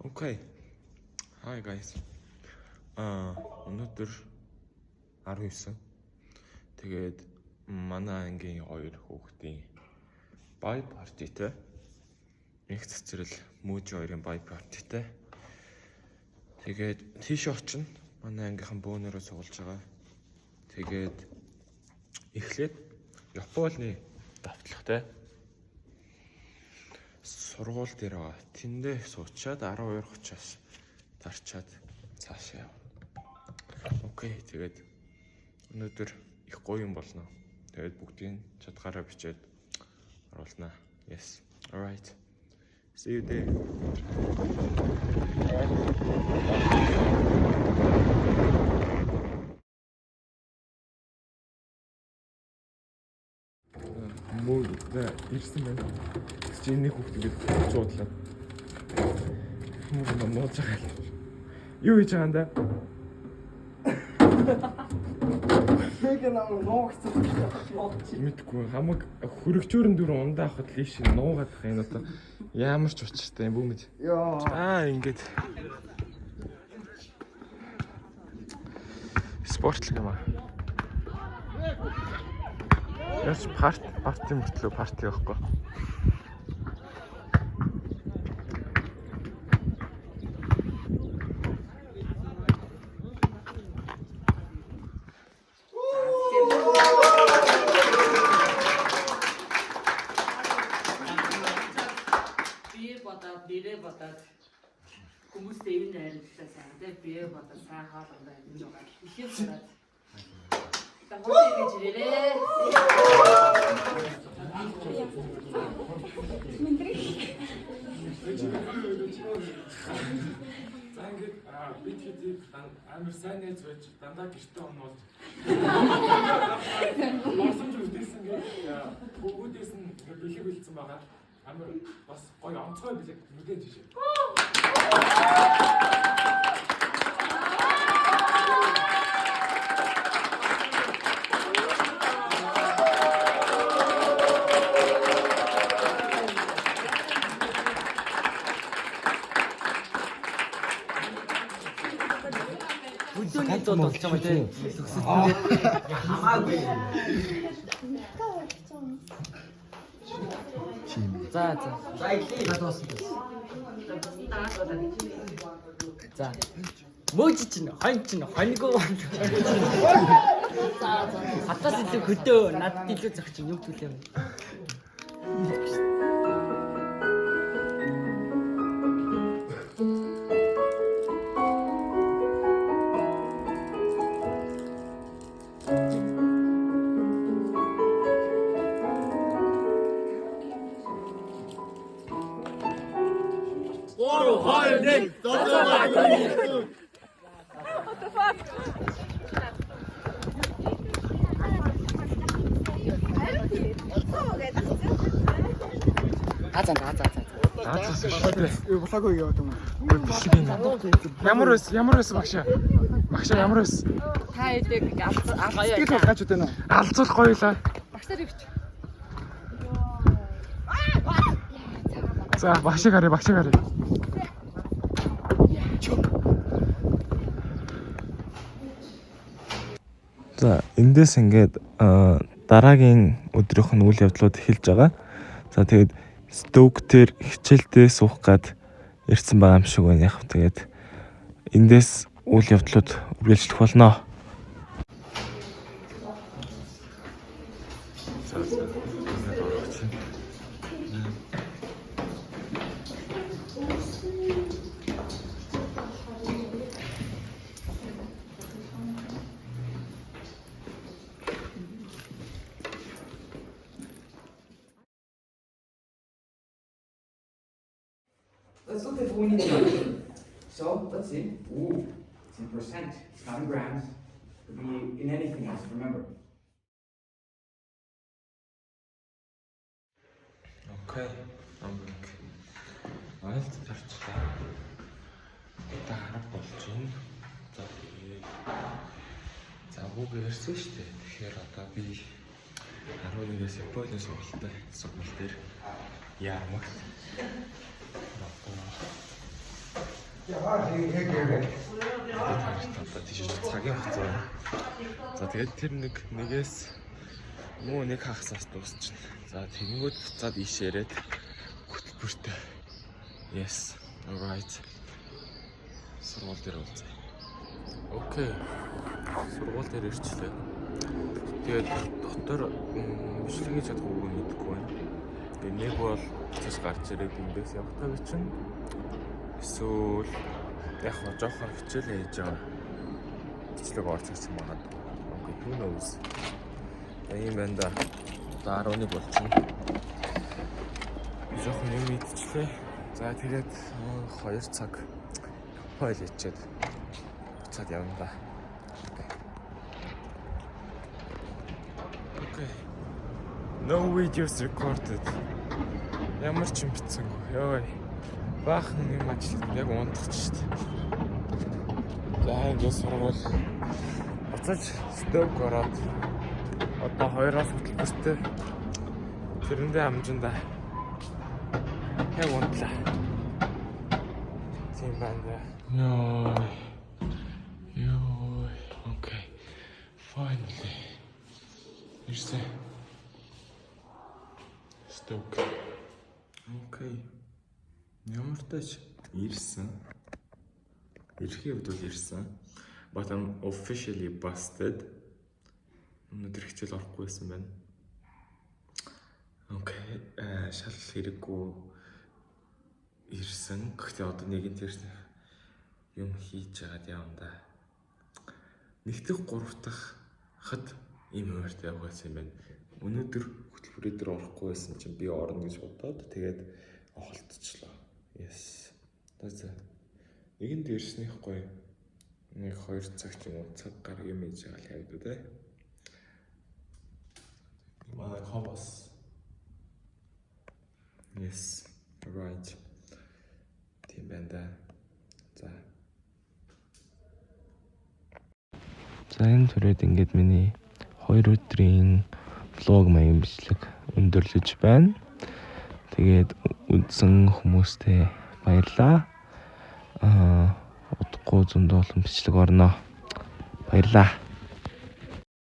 Okay. Hi guys. Өнөөдөр 19. Тэгээд манай ангийн 2 хүүхдийн бай партитэй. Нэг цэцрэл Мужи 2-ын бай партитэй. Тэгээд тийш очино. Манай ангийнхан бөөнөрөө суулж байгаа. Тэгээд эхлээд Японы давтлагтай сургууль дээр байгаа. Тэндээ суучаад 12:30-аас тарчаад цаашаа явна. Окей, тэгээд өнөөдөр их гоё юм болно. Тэгээд бүгдийн чадгаараа бичээд оруулнаа. Yes. All right. See you there. Муу ирсэн байна. Чи нэг хүүхдийг цуудлаа. Муу нууж байгаа юм. Юу хийж байгаа юм да? Нэг нам нуугцсан. Мэдгүй хамаг хөрөгчөөрөн дүр ундаа авахд лиш нуугаад байгаа энэ одоо ямар ч учиртай юм бүү мэд. Яа. Ингээд спортлог юм аа. Яс парти мөртлөө парти байхгүй. Бие бодоод хүмүүстэй энэ найрлалаа сайн тэ бие бодоод сайн хаалгандаа энэ жагаад ихээр хараад тахуулж гэж ирээрээ Зангид бид хэд амар сайн найз байж дандаа гэртээ онол. Мосомж үдээсэн гэж бүгдээс нь бэлэг бэлдсэн байгаа. Амар бас гоё онцгой бэлэг мэдээж жишээ. бүдүүний дууд болж байгаа тийм хамаагүй. За. За. Мужи чинь хонь чинь хоньгоо. За. Хатаас илүү хөдөө надад илүү зах чинь юу төлөө юм. Булаагүй яваад юм. Ямар байсан багшаа? Багшаа ямар байсан? Та эдэг алзаа Скит гаж үтэн үү? Алзуул гоёлаа. багсаар ивч. За багшиг харъя. За эндээс ингээд дараагийн өдрийнх нь үйл явдлууд эхэлж байгаа. За тэгээд Стоук дээр хичээлдээ суух гад ирсэн байгаа юм шиг байна. Яг тэгээд эндээс үйл явдлууд үргэлжлэх болно. Let's look at what we need to do. So, let's see. Ooh, it's in percent. It's not in grams. It could be in anything else, remember. Окей. Амбик. Айлт тарчлаа. Та харах болж байна. За тэгээд загууг ярьсан шүү дээ. Тэгэхээр одоо би 11-ээс Японы сургууль дээр яамагт Одоо тийш цагийн хацаа. За тэгээд тэр нэгээс муу нэг хагасаас дуусчихна. За тэгэнгүүт буцаад ийшээрээд хөтөлбөртэй. Yes. Alright. Сургууль дээр уулзъя. Окей. Сургууль дээр ирчлээ. Тэгээд дотор бичлэг хийж чадахгүй мэдгүй байна. Тэгээд нэг бол цааш гарч ирээд эндээс явахтаа чинь эсвэл яг хоо жоохон хичээл хийж байгаа. Бичлэг орцсон магадгүй. Окей, who knows. Ийм байна да. Одоо 11 болчихно. Жоохон юм идчихлээ. За тэгээд 2 цаг хойл ичээд буцаад явна да. Окей. No videos recorded. Ямар ч юм битсэнгүй. Йой. Баахан юм ажиллах яг унтчих шүү дээ. За ингэж сурвал буцаж сток ороод одоо 2-оос хөтөлбөртэй тэрэндээ амжинда яг унтлаа. Тийм байна. Йой. Окей. Finally. Ирсэн. Сток. Окей. Ямар тач ирсэн. Ирэхийн үед бол ирсэн. But I'm officially busted. Өнөөдөр хичээл орохгүй байсан байна. Окей. Шал хэрэггүй ирсэн. Гэхдээ одоо нэгэн тэр юм хийж яагаад явна да. Нэгдэх 3 дахь хад ийм хуваартай яваасан юм байна. Өнөөдөр хөтөлбөрөө дээр орохгүй байсан чинь би орно гэж бодоод тэгээд олдчихлоо. Yes. Тэсэ. Нэгэн дээрснийх гоё. Нэг 2 цаг ч юм уу цаг гар юм хийж байгаа л явдаг те. Манай хавас. Yes. Right. Тийм байна да. За. За энэ түрээд ингээд миний 2 өдрийн влог маягийн бичлэг өндөрлөж байна. Тэгээд үзсэн хүмүүстээ баярлалаа. Удахгүй зөндөө олон бичлэг орно. Баярлалаа.